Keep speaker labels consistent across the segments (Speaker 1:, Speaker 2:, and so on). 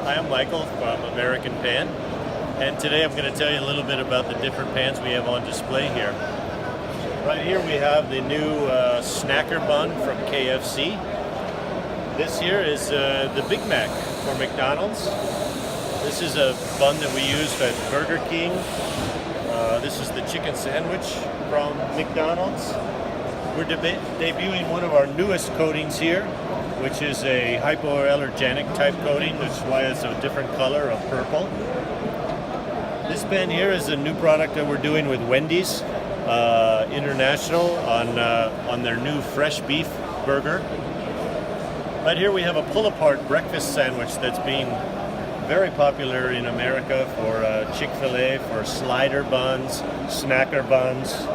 Speaker 1: Hi, I'm Michael from American Pan, and today I'm going to tell you a little bit about the different pans we have on display here. Right here we have the new snacker bun from KFC. This here is the Big Mac for McDonald's. This is a bun that we use at Burger King. This is the chicken sandwich from McDonald's. We're debuting one of our newest coatings here, which is a hypoallergenic type coating, which is why it's a different color of purple. This pan here is a new product that we're doing with Wendys International on their new fresh beef burger. Right here we have a pull-apart breakfast sandwich that's being very popular in America for Chick-fil-A, for slider buns, snacker buns.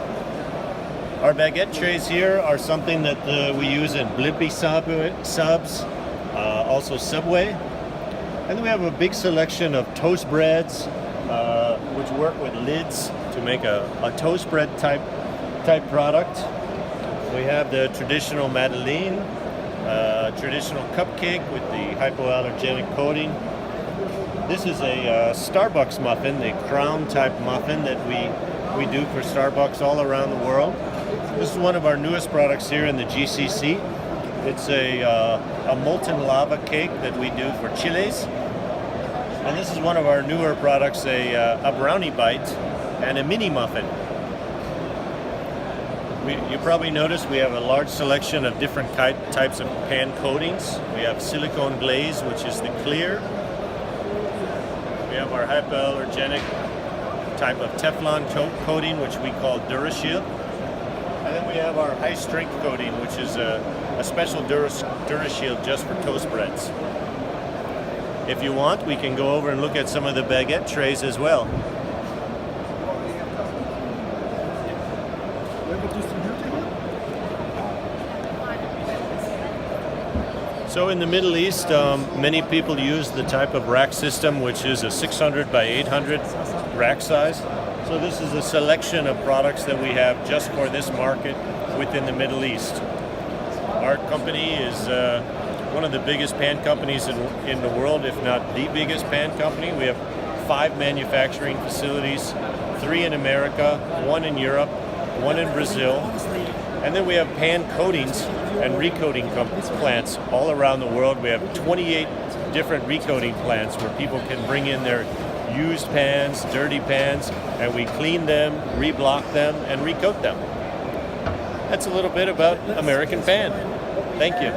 Speaker 1: Our baguette trays here are something that we use in Blimpie subs, also Subway. And then we have a big selection of toast breads, which work with lids to make a toast bread type product. We have the traditional Madeleine, traditional cupcake with the hypoallergenic coating. This is a Starbucks muffin, the crown type muffin that we do for Starbucks all around the world. This is one of our newest products here in the GCC. It's a molten lava cake that we do for Chile's. And this is one of our newer products, a brownie bite and a mini muffin. You probably noticed we have a large selection of different types of pan coatings. We have silicone glaze, which is the clear. We have our hypoallergenic type of Teflon coating, which we call DuraShield. And then we have our high strength coating, which is a special DuraShield just for toast breads. If you want, we can go over and look at some of the baguette trays as well. So in the Middle East, many people use the type of rack system, which is a 600 by 800 rack size. So this is a selection of products that we have just for this market within the Middle East. Our company is one of the biggest pan companies in the world, if not the biggest pan company. We have 5 manufacturing facilities, 3 in America, 1 in Europe, 1 in Brazil. And then we have pan coatings and recoating plants all around the world. We have 28 different recoating plants where people can bring in their used pans, dirty pans, and we clean them, reblock them, and recoat them. That's a little bit about American Pan. Thank you.